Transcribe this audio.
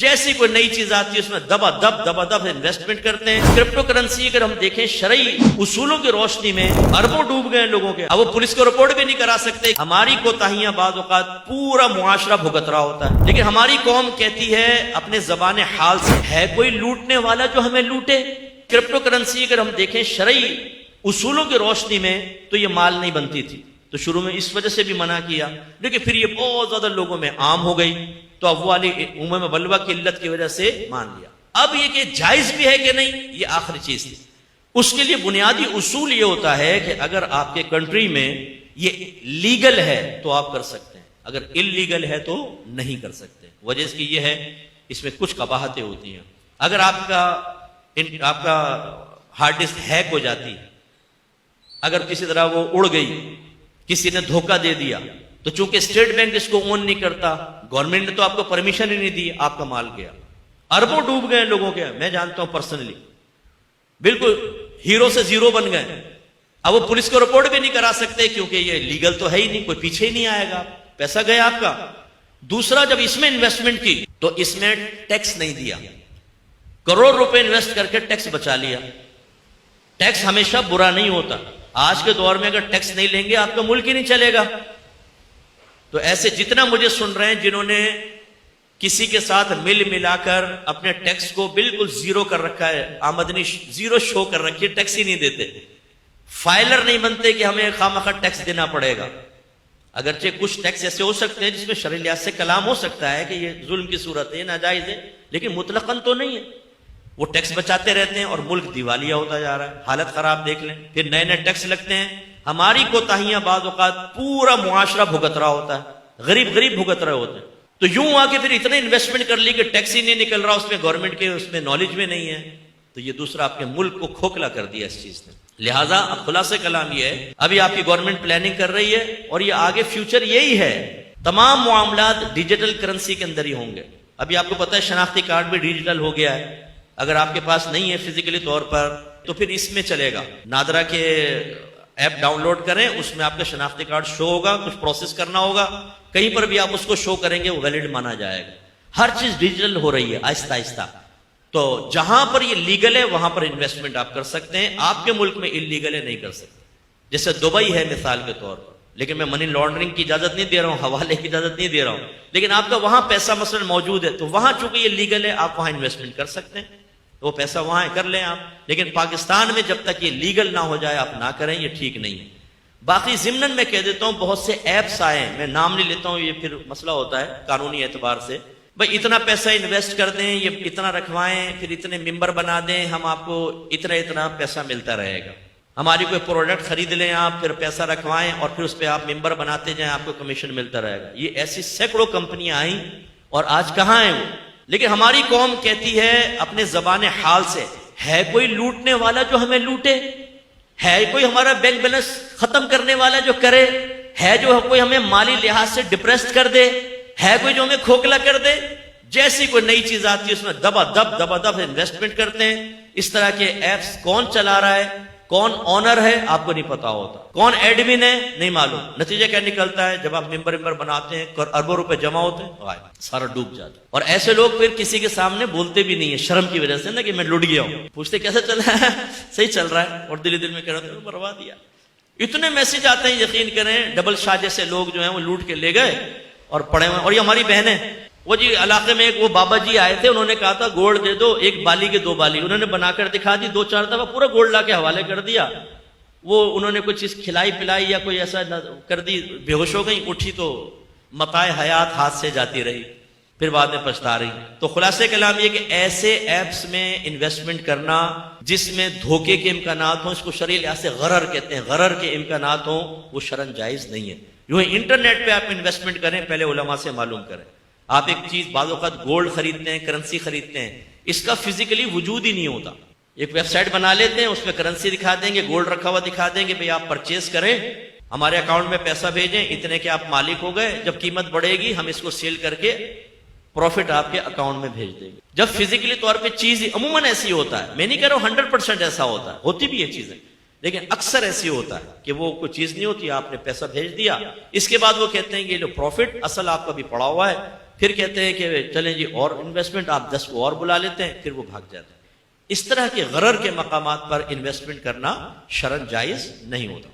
جیسی کوئی نئی چیز آتی ہے اس میں دبا دب انویسٹمنٹ کرتے ہیں. کرپٹو کرنسی اگر ہم دیکھیں شرعی اصولوں کی روشنی میں اربوں ڈوب گئے لوگوں کے. اب وہ پولیس کو رپورٹ بھی نہیں کرا سکتے. ہماری کوتاہیاں بعض اوقات پورا معاشرہ بھگت رہا ہوتا ہے، لیکن ہماری قوم کہتی ہے اپنے زبان حال سے، ہے کوئی لوٹنے والا جو ہمیں لوٹے. کرپٹو کرنسی اگر ہم دیکھیں شرعی اصولوں کی روشنی میں تو یہ مال نہیں بنتی تھی، تو شروع میں اس وجہ سے بھی منع کیا، لیکن پھر یہ بہت زیادہ لوگوں میں عام ہو گئی تو اب والی عموم بلوہ کی علت کی وجہ سے مان لیا. اب یہ کہ جائز بھی ہے کہ نہیں، یہ آخری چیز تھی. اس کے لیے بنیادی اصول یہ ہوتا ہے کہ اگر آپ کے کنٹری میں یہ لیگل ہے تو آپ کر سکتے ہیں، اگر انلیگل ہے تو نہیں کر سکتے. وجہ اس کی یہ ہے اس میں کچھ قباحتیں ہوتی ہیں. اگر آپ کا ہارڈ ڈسک ہیک ہو جاتی ہے، اگر کسی طرح وہ اڑ گئی، کسی نے دھوکہ دے دیا، تو چونکہ اسٹیٹ بینک اس کو اون نہیں کرتا، گورنمنٹ نے تو آپ کو پرمیشن ہی نہیں دی، آپ کا مال گیا. اربوں ڈوب گئے لوگوں کے، میں جانتا ہوں پرسنلی، بالکل ہیرو سے زیرو بن گئے. اب وہ پولیس کو رپورٹ بھی نہیں کرا سکتے کیونکہ یہ لیگل تو ہے ہی نہیں، کوئی پیچھے ہی نہیں آئے گا، پیسہ گیا آپ کا. دوسرا، جب اس میں انویسٹمنٹ کی تو اس میں ٹیکس نہیں دیا، کروڑ روپے انویسٹ کر کے ٹیکس بچا لیا. ٹیکس ہمیشہ برا نہیں ہوتا. آج کے دور میں اگر ٹیکس نہیں لیں گے آپ کا ملک ہی نہیں چلے گا. تو ایسے جتنا مجھے سن رہے ہیں جنہوں نے کسی کے ساتھ ملا کر اپنے ٹیکس کو بالکل زیرو کر رکھا ہے، آمدنی زیرو شو کر رکھی ہے، ٹیکس ہی نہیں دیتے، فائلر نہیں بنتے کہ ہمیں خواہ ٹیکس دینا پڑے گا. اگرچہ کچھ ٹیکس ایسے ہو سکتے ہیں جس میں شرعی لحاظ سے کلام ہو سکتا ہے کہ یہ ظلم کی صورت ہے، یہ ناجائز ہے، لیکن مطلقاً تو نہیں ہے. وہ ٹیکس بچاتے رہتے ہیں اور ملک دیوالیہ ہوتا جا رہا ہے. حالت خراب دیکھ لیں، پھر نئے نئے ٹیکس لگتے ہیں. ہماری کوتاہیاں بعض اوقات پورا معاشرہ بھگت رہا ہوتا ہے، غریب بھگت رہے ہوتے ہیں. تو یوں آ کے پھر اتنے انویسٹمنٹ کر لی کہ ٹیکس ہی نہیں نکل رہا، اس میں گورنمنٹ کے اس میں نالج میں نہیں ہے. تو یہ دوسرا آپ کے ملک کو کھوکھلا کر دیا اس چیز نے. لہٰذا اب خلاصہ کلام یہ ہے، ابھی آپ کی گورنمنٹ پلاننگ کر رہی ہے اور یہ آگے فیوچر یہی ہے، تمام معاملات ڈیجیٹل کرنسی کے اندر ہی ہوں گے. ابھی آپ کو پتہ ہے شناختی کارڈ بھی ڈیجیٹل ہو گیا ہے. اگر آپ کے پاس نہیں ہے فزیکلی طور پر تو پھر اس میں چلے گا. نادرا کے ایپ ڈاؤن لوڈ کریں، اس میں آپ کا شناختی کارڈ شو ہوگا، کچھ پروسیس کرنا ہوگا، کہیں پر بھی آپ اس کو شو کریں گے وہ ویلڈ مانا جائے گا. ہر چیز ڈیجیٹل ہو رہی ہے آہستہ آہستہ. تو جہاں پر یہ لیگل ہے وہاں پر انویسٹمنٹ آپ کر سکتے ہیں. آپ کے ملک میں انلیگل ہے، نہیں کر سکتے. جیسے دبئی ہے مثال کے طور پر، لیکن میں منی لانڈرنگ کی اجازت نہیں دے رہا ہوں، حوالے کی اجازت نہیں دے رہا ہوں، لیکن آپ کا وہاں پیسہ مثلا موجود ہے تو وہاں چونکہ یہ لیگل ہے آپ وہاں انویسٹمنٹ کر سکتے ہیں، وہ پیسہ وہاں کر لیں آپ. لیکن پاکستان میں جب تک یہ لیگل نہ ہو جائے آپ نہ کریں، یہ ٹھیک نہیں ہے. باقی ضمناً میں کہہ دیتا ہوں بہت سے ایپس آئے ہیں، میں نام نہیں لیتا ہوں، یہ پھر مسئلہ ہوتا ہے قانونی اعتبار سے. بھائی اتنا پیسہ انویسٹ کر دیں، یہ اتنا رکھوائیں، پھر اتنے ممبر بنا دیں، ہم آپ کو اتنا پیسہ ملتا رہے گا. ہماری کوئی پروڈکٹ خرید لیں آپ، پھر پیسہ رکھوائیں اور پھر اس پہ آپ ممبر بناتے جائیں، آپ کو کمیشن ملتا رہے گا. یہ ایسی سینکڑوں کمپنیاں آئیں اور آج کہاں ہیں وہ. لیکن ہماری قوم کہتی ہے اپنے زبان حال سے، ہے کوئی لوٹنے والا جو ہمیں لوٹے، ہے کوئی ہمارا بینک بیلنس ختم کرنے والا جو کرے، ہے جو کوئی ہمیں مالی لحاظ سے ڈپریسڈ کر دے، ہے کوئی جو ہمیں کھوکھلا کر دے. جیسی کوئی نئی چیز آتی ہے اس میں دبا دب انویسٹمنٹ کرتے ہیں. اس طرح کے ایپس کون چلا رہا ہے، کون آنر ہے آپ کو نہیں پتا ہوتا، کون ایڈمن ہے نہیں معلوم. نتیجہ کیا نکلتا ہے، جب آپ ممبر بناتے ہیں اربوں روپے جمع ہوتے ہیں، سارا ڈوب جاتا ہے. اور ایسے لوگ پھر کسی کے سامنے بولتے بھی نہیں ہیں شرم کی وجہ سے نا، کہ میں لٹ گیا ہوں. پوچھتے کیسے چل رہا ہے، صحیح چل رہا ہے، اور دل میں کہہ رہے ہیں برباد دیا. اتنے میسج آتے ہیں، یقین کریں ڈبل شاہ جیسے لوگ جو ہیں وہ لوٹ کے لے گئے اور پڑے ہوئے. اور یہ ہماری بہنیں، وہ جی علاقے میں ایک وہ بابا جی آئے تھے، انہوں نے کہا تھا گولڈ دے دو، ایک بالی کے 2 بالی انہوں نے بنا کر دکھا دی، 2-4 دفعہ پورا گولڈ لا کے حوالے کر دیا. وہ انہوں نے کوئی چیز کھلائی پلائی یا کوئی ایسا کر دی، بے ہوش ہو گئی، اٹھی تو متاع حیات ہاتھ سے جاتی رہی، پھر بعد میں پچھتا رہی. تو خلاصہ کلام یہ کہ ایسے ایپس میں انویسٹمنٹ کرنا جس میں دھوکے کے امکانات ہوں، اس کو شرعی لحاظ سے غرر کہتے ہیں، غرر کے امکانات ہوں، وہ شرعاً جائز نہیں ہے. یوں انٹرنیٹ پہ آپ انویسٹمنٹ کریں، پہلے علماء سے معلوم کریں. آپ ایک چیز بعض اوقات گولڈ خریدتے ہیں، کرنسی خریدتے ہیں، اس کا فزیکلی وجود ہی نہیں ہوتا. ایک ویب سائٹ بنا لیتے ہیں، اس میں کرنسی دکھا دیں گے، گولڈ رکھا ہوا دکھا دیں گے، بھئی آپ پرچیز کریں، ہمارے اکاؤنٹ میں پیسہ بھیجیں، اتنے کے آپ مالک ہو گئے، جب قیمت بڑھے گی ہم اس کو سیل کر کے پروفٹ آپ کے اکاؤنٹ میں بھیج دیں گے. جب فزیکلی طور پہ چیز عموماً ایسی ہوتا ہے، میں نہیں کہہ رہا ہوں 100% ایسا ہوتا ہے، ہوتی بھی یہ چیزیں، لیکن اکثر ایسی ہوتا ہے کہ وہ کوئی چیز نہیں ہوتی، آپ نے پیسہ بھیج دیا، اس کے بعد وہ کہتے ہیں کہ یہ لو پروفٹ، اصل آپ کا بھی پڑا ہوا ہے، پھر کہتے ہیں کہ چلیں جی اور انویسٹمنٹ، آپ 10 کو اور بلا لیتے ہیں، پھر وہ بھاگ جاتے ہیں۔ اس طرح کے غرر کے مقامات پر انویسٹمنٹ کرنا شرعاً جائز نہیں ہوتا۔